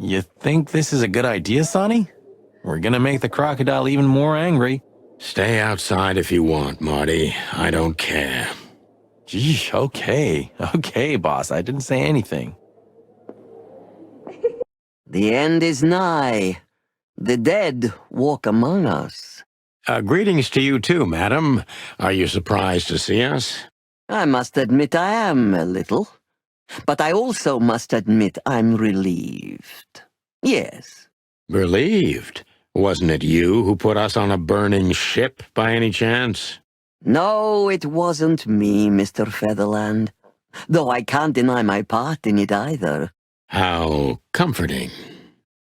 You think this is a good idea, Sonny? We're gonna make the crocodile even more angry. Stay outside if you want, Marty. I don't care. Gee, okay, boss. I didn't say anything. The end is nigh. The dead walk among us. Greetings to you too, madam. Are you surprised to see us? I must admit I am a little. But I also must admit I'm relieved. Yes. Relieved? Wasn't it you who put us on a burning ship, by any chance? No, it wasn't me, Mr. Featherland. Though I can't deny my part in it either. How comforting.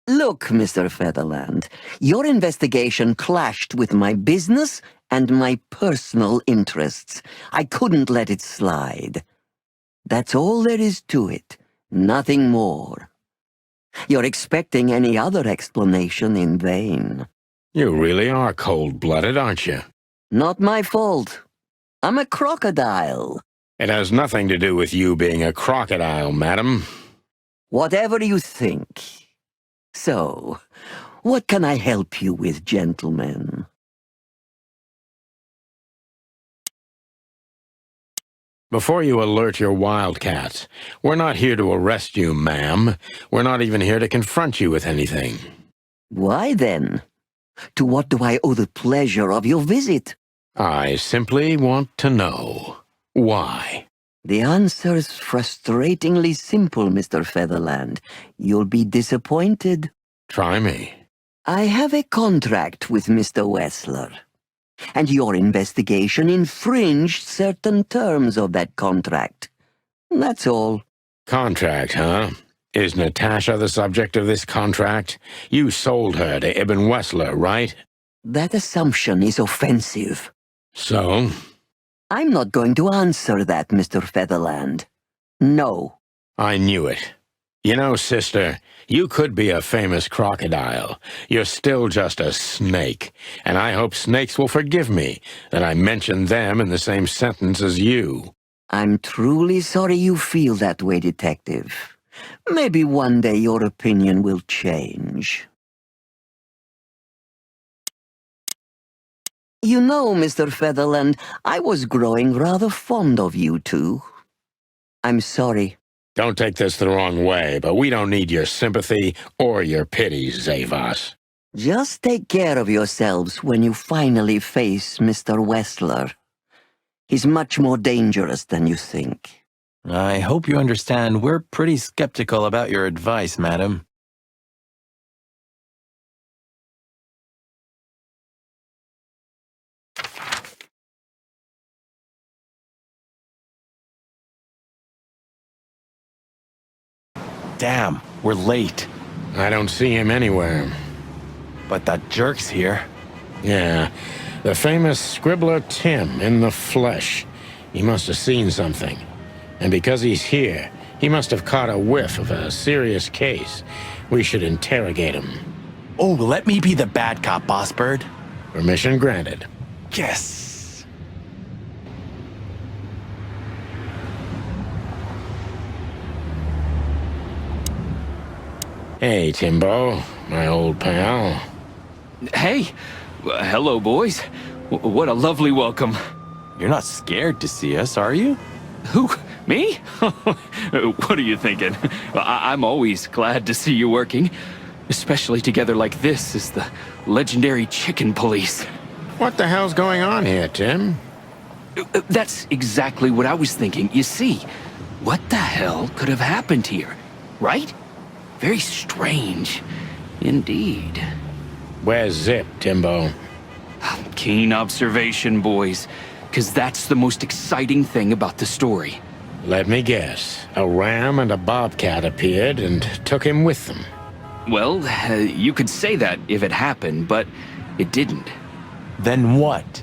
Look, Mr. Featherland, your investigation clashed with my business and my personal interests. I couldn't let it slide. That's all there is to it, nothing more. You're expecting any other explanation in vain. You really are cold-blooded, aren't you? Not my fault. I'm a crocodile. It has nothing to do with you being a crocodile, madam. Whatever you think. So, what can I help you with, gentlemen? Before you alert your wildcats, we're not here to arrest you, ma'am. We're not even here to confront you with anything. Why then? To what do I owe the pleasure of your visit? I simply want to know why. The answer's frustratingly simple, Mr. Featherland. You'll be disappointed. Try me. I have a contract with Mr. Wessler, and your investigation infringed certain terms of that contract. That's all. Contract, huh? Is Natasha the subject of this contract? You sold her to Ibn Wessler, right? That assumption is offensive. So? I'm not going to answer that, Mr. Featherland. No. I knew it. You know, sister, you could be a famous crocodile. You're still just a snake, and I hope snakes will forgive me that I mentioned them in the same sentence as you. I'm truly sorry you feel that way, Detective. Maybe one day your opinion will change. You know, Mr. Featherland, I was growing rather fond of you two. I'm sorry. Don't take this the wrong way, but we don't need your sympathy or your pity, Zavas. Just take care of yourselves when you finally face Mr. Wessler. He's much more dangerous than you think. I hope you understand we're pretty skeptical about your advice, madam. Damn, we're late. I don't see him anywhere. But that jerk's here. Yeah, the famous scribbler Tim in the flesh. He must have seen something. And because he's here, he must have caught a whiff of a serious case. We should interrogate him. Oh, let me be the bad cop, Boss Bird. Permission granted. Yes. Hey, Timbo, my old pal. Hey, hello, boys. What a lovely welcome. You're not scared to see us, are you? Who? Me? What are you thinking? I'm always glad to see you working, especially together like this as the legendary chicken police. What the hell's going on here, Tim? That's exactly what I was thinking. You see, what the hell could have happened here, right? Very strange, indeed. Where's Zip, Timbo? Keen observation, boys, because that's the most exciting thing about the story. Let me guess. A ram and a bobcat appeared and took him with them. Well, you could say that if it happened, but it didn't. Then what?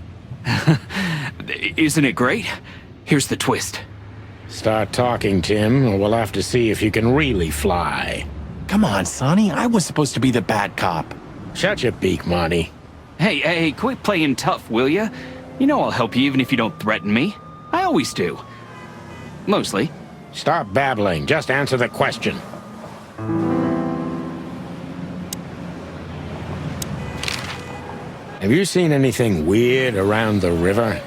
Isn't it great? Here's the twist. Start talking, Tim, or we'll have to see if you can really fly. Come on, Sonny. I was supposed to be the bad cop. Shut your beak, Monty. Hey, quit playing tough, will ya? You know I'll help you even if you don't threaten me. I always do. Mostly. Stop babbling. Just answer the question. Have you seen anything weird around the river?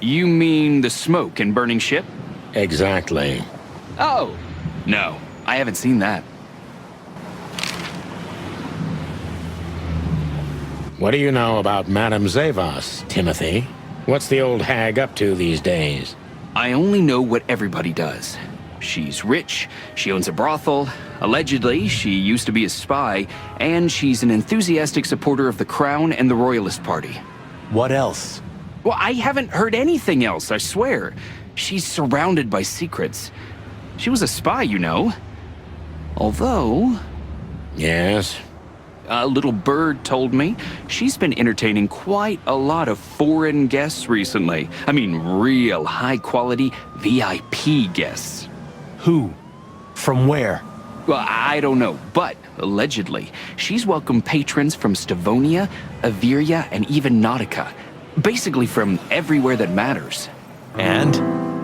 You mean the smoke and burning ship? Exactly. Oh, no, I haven't seen that. What do you know about Madame Zavas, Timothy? What's the old hag up to these days? I only know what everybody does. She's rich, she owns a brothel, allegedly she used to be a spy, and she's an enthusiastic supporter of the Crown and the Royalist Party. What else? Well, I haven't heard anything else, I swear. She's surrounded by secrets. She was a spy, you know. Although, Yes? a little bird told me she's been entertaining quite a lot of foreign guests recently. I mean, real high-quality VIP guests. Who? From where? Well, I don't know, but allegedly, she's welcomed patrons from Stavonia, Averia, and even Nautica. Basically from everywhere that matters. And?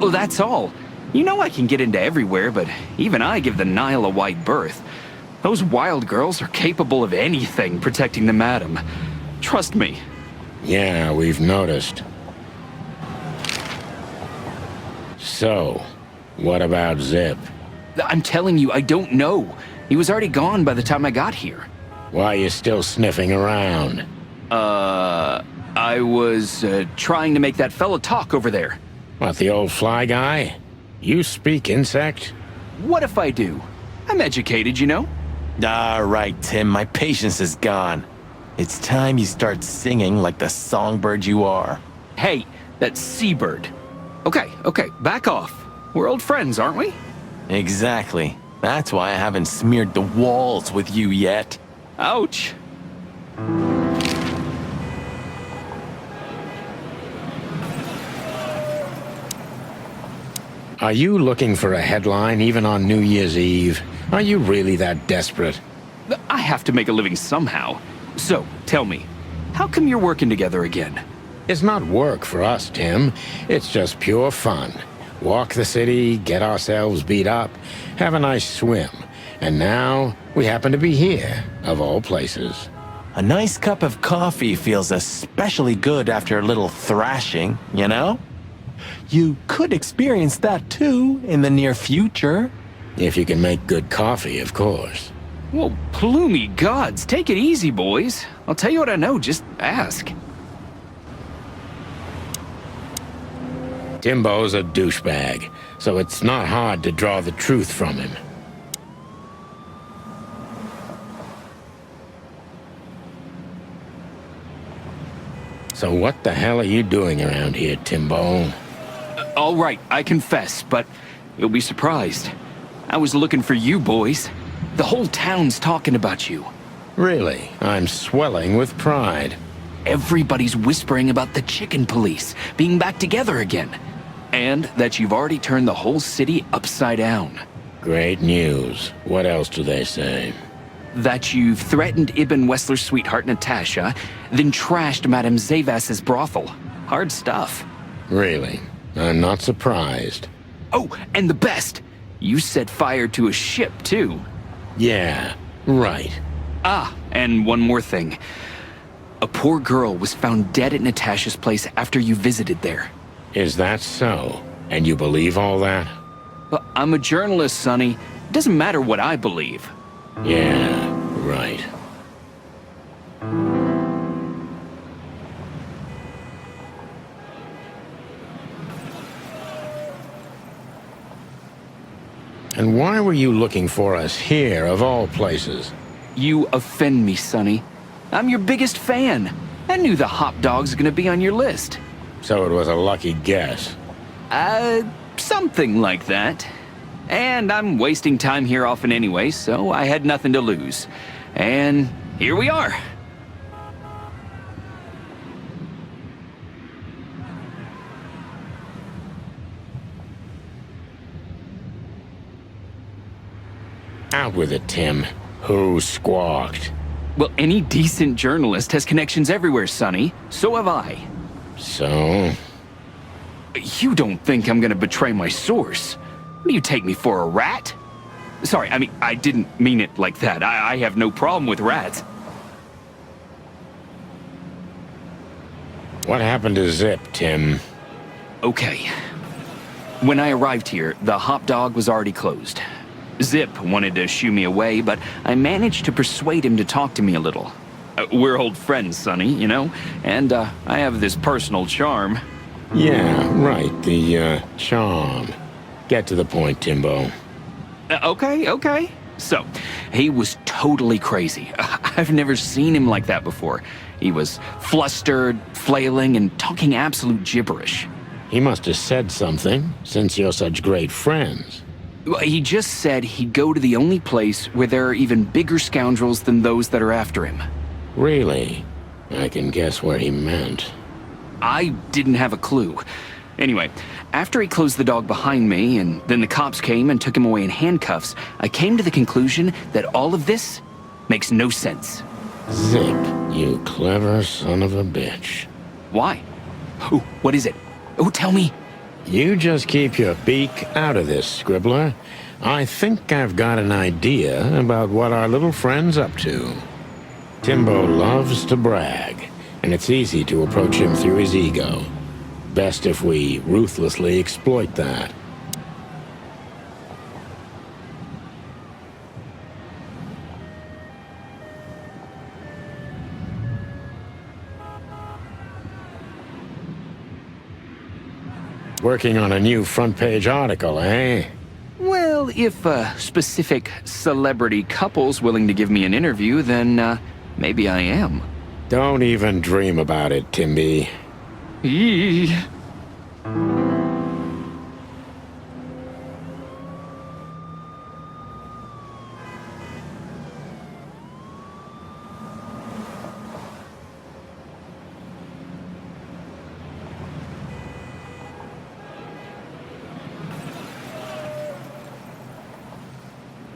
Well, that's all. You know I can get into everywhere, but even I give the Nile a wide berth. Those wild girls are capable of anything protecting the madam. Trust me. Yeah, we've noticed. So, what about Zip? I'm telling you, I don't know. He was already gone by the time I got here. Why are you still sniffing around? I was trying to make that fella talk over there. What, the old fly guy? You speak insect? What if I do? I'm educated, you know? All right, Tim, my patience is gone. It's time you start singing like the songbird you are. Hey, that's seabird. Okay, back off. We're old friends, aren't we? Exactly. That's why I haven't smeared the walls with you yet. Ouch. Are you looking for a headline even on New Year's Eve? Are you really that desperate? I have to make a living somehow. So, tell me, how come you're working together again? It's not work for us, Tim. It's just pure fun. Walk the city, get ourselves beat up, have a nice swim. And now, we happen to be here, of all places. A nice cup of coffee feels especially good after a little thrashing, you know? You could experience that too in the near future. If you can make good coffee, of course. Well, plumey gods, take it easy, boys. I'll tell you what I know, just ask. Timbo's a douchebag, so it's not hard to draw the truth from him. So what the hell are you doing around here, Timbo? All right, I confess, but you'll be surprised. I was looking for you, boys. The whole town's talking about you. Really? I'm swelling with pride. Everybody's whispering about the chicken police being back together again. And that you've already turned the whole city upside down. Great news. What else do they say? That you've threatened Ibn Wessler's sweetheart Natasha, then trashed Madame Zavas's brothel. Hard stuff. Really? I'm not surprised. Oh, and the best! You set fire to a ship, too. Yeah, right. Ah, and one more thing. A poor girl was found dead at Natasha's place after you visited there. Is that so? And you believe all that? But I'm a journalist, Sonny. It doesn't matter what I believe. Yeah, right. And why were you looking for us here, of all places? You offend me, Sonny. I'm your biggest fan. I knew the hop dog's gonna be on your list. So it was a lucky guess. Something like that. And I'm wasting time here often anyway, so I had nothing to lose. And here we are. Out with it, Tim. Who squawked? Well, any decent journalist has connections everywhere, Sonny. So have I. So? You don't think I'm gonna betray my source? What do you take me for, a rat? Sorry, I mean, I didn't mean it like that. I have no problem with rats. What happened to Zip, Tim? Okay. When I arrived here, the hop dog was already closed. Zip wanted to shoo me away, but I managed to persuade him to talk to me a little. We're old friends, Sonny, you know? And I have this personal charm. Yeah, right, the, charm. Get to the point, Timbo. Okay. So, he was totally crazy. I've never seen him like that before. He was flustered, flailing, and talking absolute gibberish. He must have said something, since you're such great friends. Well, he just said he'd go to the only place where there are even bigger scoundrels than those that are after him. Really? I can guess where he meant. I didn't have a clue. Anyway, after he closed the dog behind me, and then the cops came and took him away in handcuffs, I came to the conclusion that all of this makes no sense. Zip, you clever son of a bitch. Why? Oh, what is it? Oh, tell me. You just keep your beak out of this, Scribbler. I think I've got an idea about what our little friend's up to. Timbo loves to brag, and it's easy to approach him through his ego. Best if we ruthlessly exploit that. Working on a new front-page article, eh? Well, if a specific celebrity couple's willing to give me an interview, then maybe I am. Don't even dream about it, Timby. Eee.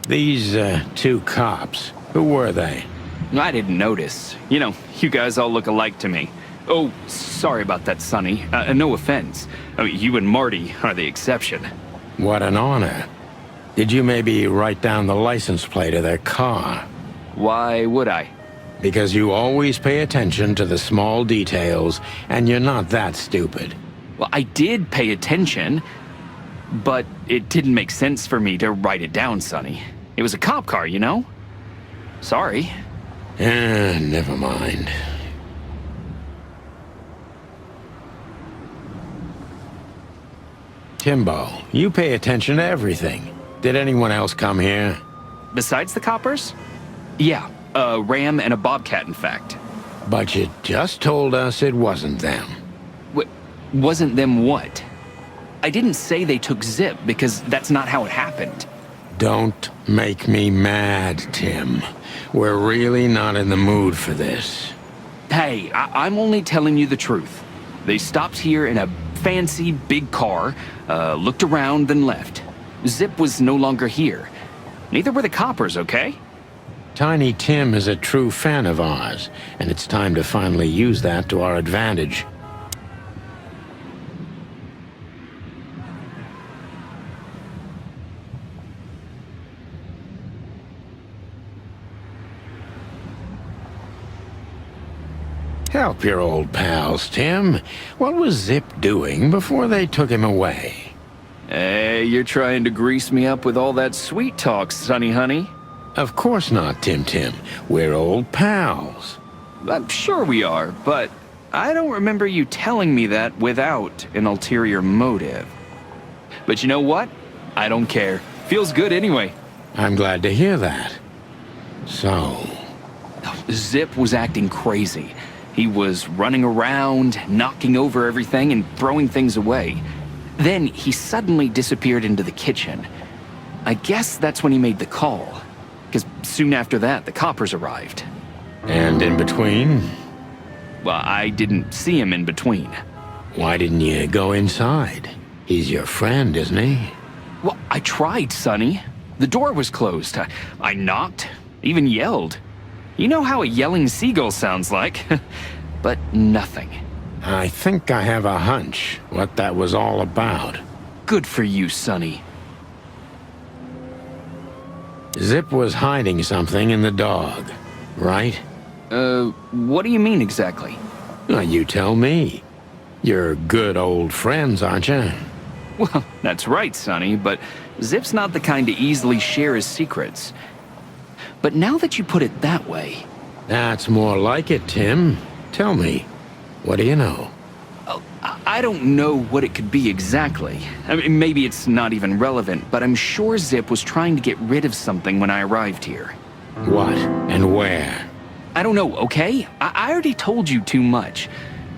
These, two cops, who were they? I didn't notice. You know, you guys all look alike to me. Oh, sorry about that, Sonny. No offense. You and Marty are the exception. What an honor. Did you maybe write down the license plate of their car? Why would I? Because you always pay attention to the small details, and you're not that stupid. Well, I did pay attention, but it didn't make sense for me to write it down, Sonny. It was a cop car, you know? Sorry. Never mind. Timbo, you pay attention to everything. Did anyone else come here? Besides the coppers? Yeah, a ram and a bobcat, in fact. But you just told us it wasn't them. Wasn't them what? I didn't say they took Zip, because that's not how it happened. Don't make me mad, Tim. We're really not in the mood for this. Hey, I'm only telling you the truth. They stopped here in a fancy big car, looked around, then left. Zip was no longer here. Neither were the coppers, okay? Tiny Tim is a true fan of ours, and it's time to finally use that to our advantage. Help your old pals, Tim. What was Zip doing before they took him away? Hey, you're trying to grease me up with all that sweet talk, Sonny honey. Of course not, Tim. We're old pals. I'm sure we are, but I don't remember you telling me that without an ulterior motive. But you know what? I don't care. Feels good anyway. I'm glad to hear that. So... Zip was acting crazy. He was running around, knocking over everything and throwing things away. Then he suddenly disappeared into the kitchen. I guess that's when he made the call, because soon after that, the coppers arrived. And in between? Well, I didn't see him in between. Why didn't you go inside? He's your friend, isn't he? Well, I tried, Sonny. The door was closed. I knocked, even yelled. You know how a yelling seagull sounds like. But nothing. I think I have a hunch what that was all about. Good for you, Sonny. Zip was hiding something in the dog, right? What do you mean exactly? Now, you tell me. You're good old friends, aren't you? Well, that's right, Sonny, but Zip's not the kind to easily share his secrets. But now that you put it that way... That's more like it, Tim. Tell me, what do you know? I don't know what it could be exactly. I mean, maybe it's not even relevant, but I'm sure Zip was trying to get rid of something when I arrived here. What and where? I don't know, okay? I already told you too much.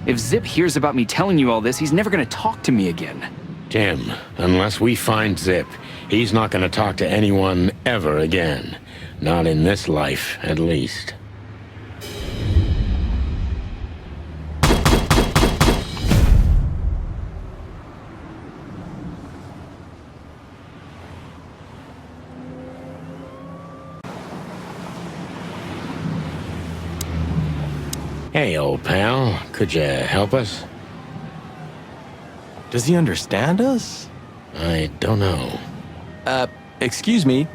If Zip hears about me telling you all this, he's never gonna talk to me again. Tim, unless we find Zip, he's not going to talk to anyone ever again. Not in this life, at least. Hey, old pal, could you help us? Does he understand us? I don't know. Excuse me.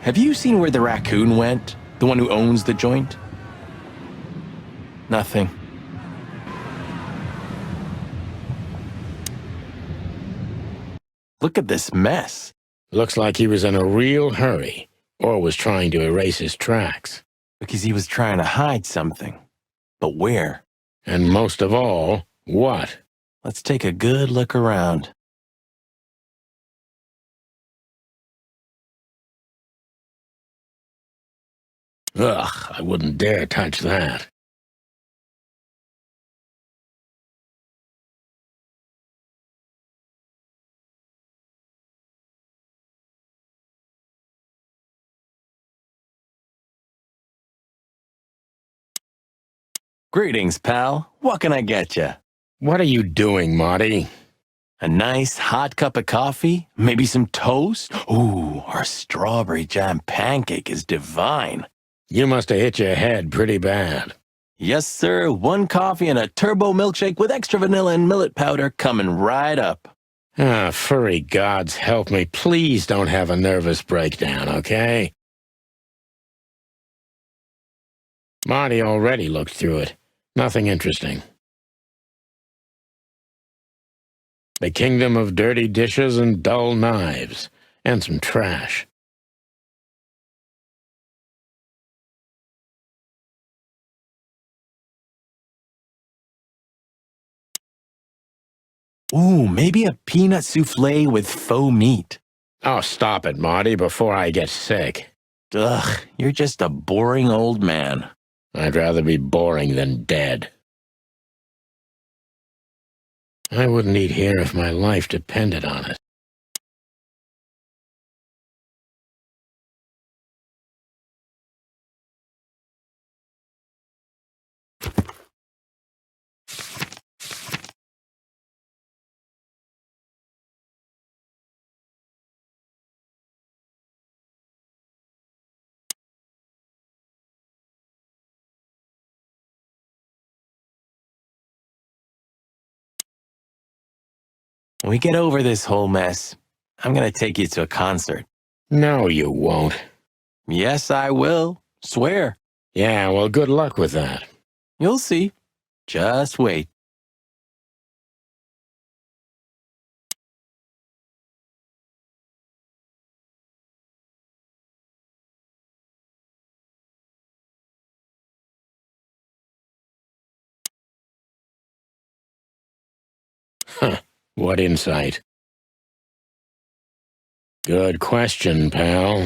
Have you seen where the raccoon went? The one who owns the joint? Nothing. Look at this mess. Looks like he was in a real hurry, or was trying to erase his tracks. Because he was trying to hide something. But where? And most of all, what? Let's take a good look around. Ugh, I wouldn't dare touch that. Greetings, pal. What can I get you? What are you doing, Marty? A nice hot cup of coffee? Maybe some toast? Ooh, our strawberry jam pancake is divine. You must have hit your head pretty bad. Yes, sir. One coffee and a turbo milkshake with extra vanilla and millet powder coming right up. Ah, furry gods help me. Please don't have a nervous breakdown, okay? Marty already looked through it. Nothing interesting. The kingdom of dirty dishes and dull knives. And some trash. Ooh, maybe a peanut souffle with faux meat. Oh, stop it, Marty, before I get sick. Ugh, you're just a boring old man. I'd rather be boring than dead. I wouldn't eat here if my life depended on it. When we get over this whole mess, I'm gonna take you to a concert. No, you won't. Yes, I will. Swear. Yeah, well, good luck with that. You'll see. Just wait. Huh, what insight? Good question, pal.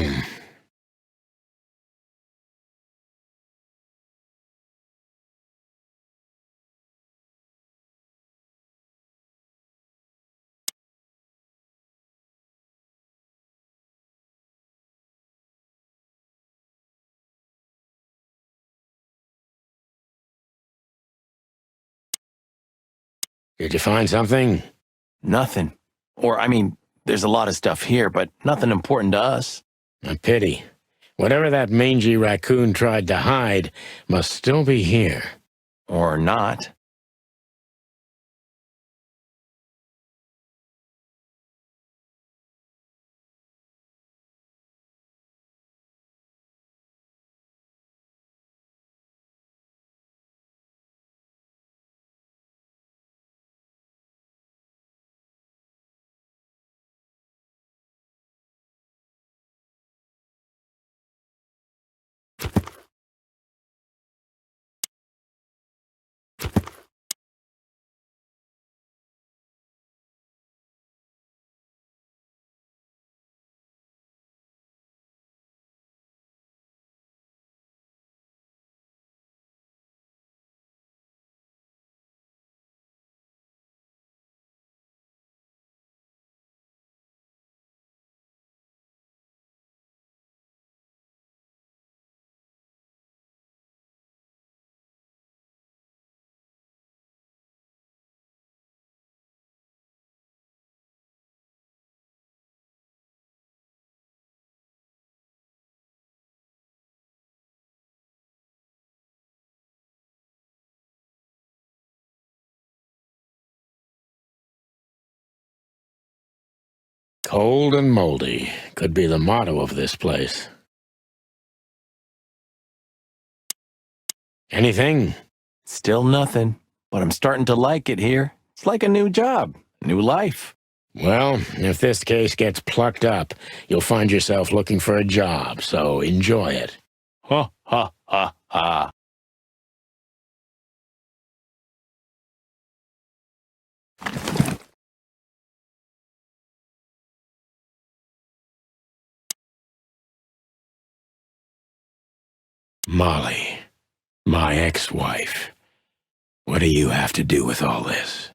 Did you find something? Nothing. Or, I mean, there's a lot of stuff here, but nothing important to us. A pity. Whatever that mangy raccoon tried to hide must still be here. Or not. Cold and moldy could be the motto of this place. Anything? Still nothing, but I'm starting to like it here. It's like a new job, new life. Well, if this case gets plucked up, you'll find yourself looking for a job, so enjoy it. Ha, ha, ha, ha. Molly, my ex-wife. What do you have to do with all this?